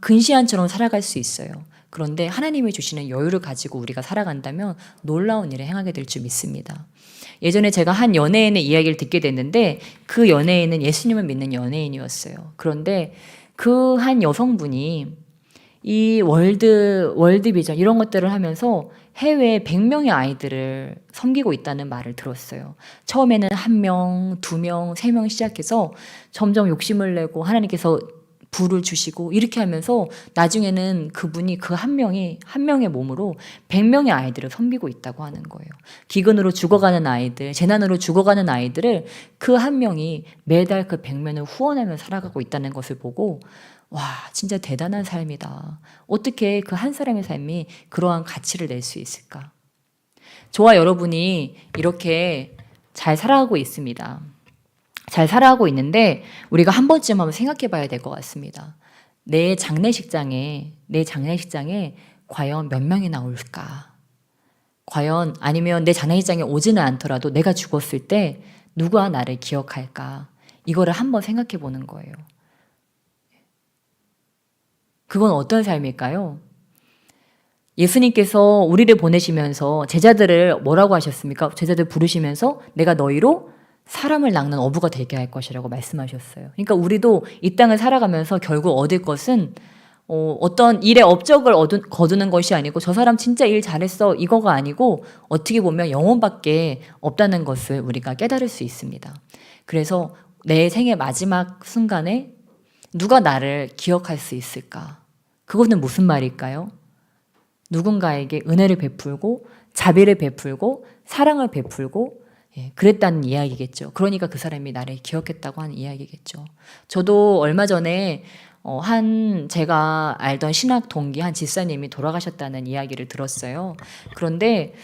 근시안처럼 살아갈 수 있어요. 그런데 하나님이 주시는 여유를 가지고 우리가 살아간다면 놀라운 일을 행하게 될 줄 믿습니다. 예전에 제가 한 연예인의 이야기를 듣게 됐는데 그 연예인은 예수님을 믿는 연예인이었어요. 그런데 그 한 여성분이 이 월드비전 이런 것들을 하면서 해외에 100명의 아이들을 섬기고 있다는 말을 들었어요. 처음에는 1명, 2명, 3명 시작해서 점점 욕심을 내고 하나님께서 부를 주시고 이렇게 하면서 나중에는 그분이 그 한 명의 몸으로 100명의 아이들을 섬기고 있다고 하는 거예요. 기근으로 죽어가는 아이들, 재난으로 죽어가는 아이들을 그 한 명이 매달 그 100명을 후원하며 살아가고 있다는 것을 보고 와, 진짜 대단한 삶이다. 어떻게 그 한 사람의 삶이 그러한 가치를 낼 수 있을까? 저와 여러분이 이렇게 잘 살아가고 있습니다. 잘 살아가고 있는데 우리가 한 번쯤 한번 생각해 봐야 될 것 같습니다. 내 장례식장에 과연 몇 명이나 올까? 과연 아니면 내 장례식장에 오지는 않더라도 내가 죽었을 때 누가 나를 기억할까? 이거를 한번 생각해 보는 거예요. 그건 어떤 삶일까요? 예수님께서 우리를 보내시면서 제자들을 뭐라고 하셨습니까? 제자들 부르시면서 내가 너희로 사람을 낚는 어부가 되게 할 것이라고 말씀하셨어요. 그러니까 우리도 이 땅을 살아가면서 결국 얻을 것은 어떤 일의 업적을 거두는 것이 아니고 저 사람 진짜 일 잘했어 이거가 아니고 어떻게 보면 영혼밖에 없다는 것을 우리가 깨달을 수 있습니다. 그래서 내 생의 마지막 순간에 누가 나를 기억할 수 있을까? 그거는 무슨 말일까요? 누군가에게 은혜를 베풀고 자비를 베풀고 사랑을 베풀고 그랬다는 이야기겠죠. 그러니까 그 사람이 나를 기억했다고 하는 이야기겠죠. 저도 얼마 전에 제가 알던 신학 동기 한 집사님이 돌아가셨다는 이야기를 들었어요. 그런데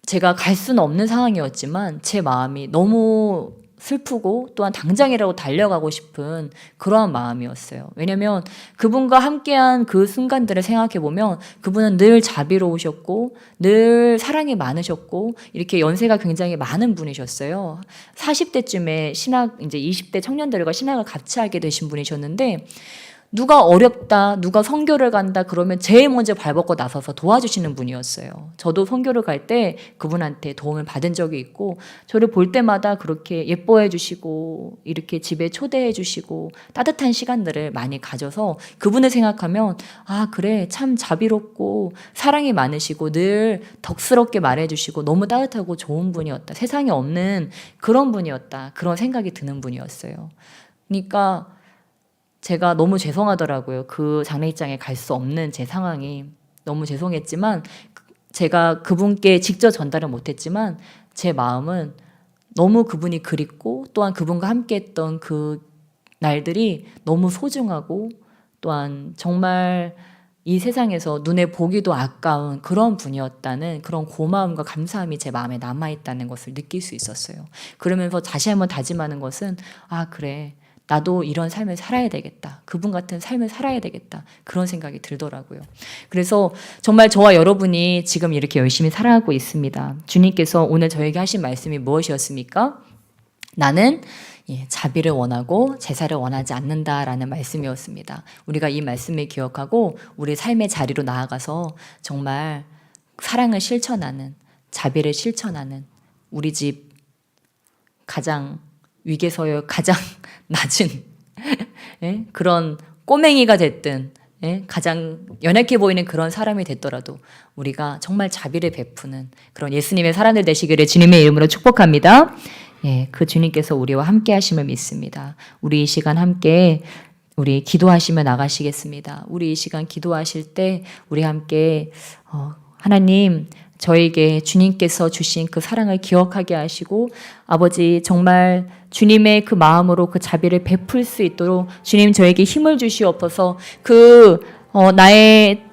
제가 갈 수는 없는 상황이었지만 제 마음이 너무 슬프고 또한 당장이라도 달려가고 싶은 그러한 마음이었어요. 왜냐하면 그분과 함께한 그 순간들을 생각해보면 그분은 늘 자비로우셨고 늘 사랑이 많으셨고 이렇게 연세가 굉장히 많은 분이셨어요. 40대쯤에 이제 20대 청년들과 신학을 같이 하게 되신 분이셨는데 누가 어렵다, 누가 선교를 간다 그러면 제일 먼저 발벗고 나서서 도와주시는 분이었어요. 저도 선교를 갈 때 그분한테 도움을 받은 적이 있고 저를 볼 때마다 그렇게 예뻐해 주시고 이렇게 집에 초대해 주시고 따뜻한 시간들을 많이 가져서 그분을 생각하면 아 그래 참 자비롭고 사랑이 많으시고 늘 덕스럽게 말해 주시고 너무 따뜻하고 좋은 분이었다. 세상에 없는 그런 분이었다. 그런 생각이 드는 분이었어요. 그러니까 제가 너무 죄송하더라고요. 그 장례식장에 갈 수 없는 제 상황이 너무 죄송했지만 제가 그분께 직접 전달을 못했지만 제 마음은 너무 그분이 그립고 또한 그분과 함께했던 그 날들이 너무 소중하고 또한 정말 이 세상에서 눈에 보기도 아까운 그런 분이었다는 그런 고마움과 감사함이 제 마음에 남아있다는 것을 느낄 수 있었어요. 그러면서 다시 한번 다짐하는 것은 아 그래 나도 이런 삶을 살아야 되겠다. 그분 같은 삶을 살아야 되겠다. 그런 생각이 들더라고요. 그래서 정말 저와 여러분이 지금 이렇게 열심히 살아가고 있습니다. 주님께서 오늘 저에게 하신 말씀이 무엇이었습니까? 나는 자비를 원하고 제사를 원하지 않는다라는 말씀이었습니다. 우리가 이 말씀을 기억하고 우리 삶의 자리로 나아가서 정말 사랑을 실천하는 자비를 실천하는 우리 집 가장 위계서열 가장 낮은 그런 꼬맹이가 됐든 가장 연약해 보이는 그런 사람이 됐더라도 우리가 정말 자비를 베푸는 그런 예수님의 사람들 되시기를 주님의 이름으로 축복합니다. 그 주님께서 우리와 함께 하심을 믿습니다. 우리 이 시간 함께 우리 기도하시며 나가시겠습니다. 우리 이 시간 기도하실 때 우리 함께 하나님 저에게 주님께서 주신 그 사랑을 기억하게 하시고 아버지 정말 주님의 그 마음으로 그 자비를 베풀 수 있도록 주님 저에게 힘을 주시옵소서. 나의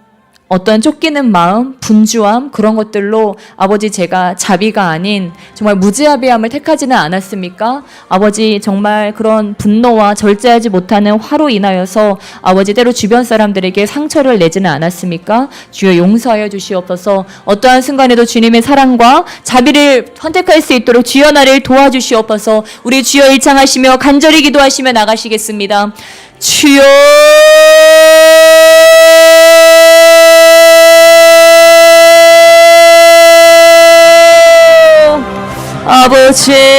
어떤 쫓기는 마음, 분주함 그런 것들로 아버지 제가 자비가 아닌 정말 무지하비함을 택하지는 않았습니까? 아버지 정말 그런 분노와 절제하지 못하는 화로 인하여서 아버지 때로 주변 사람들에게 상처를 내지는 않았습니까? 주여 용서하여 주시옵소서. 어떠한 순간에도 주님의 사랑과 자비를 선택할 수 있도록 주여 나를 도와주시옵소서. 우리 주여 일창하시며 간절히 기도하시며 나가시겠습니다. 주여 아버지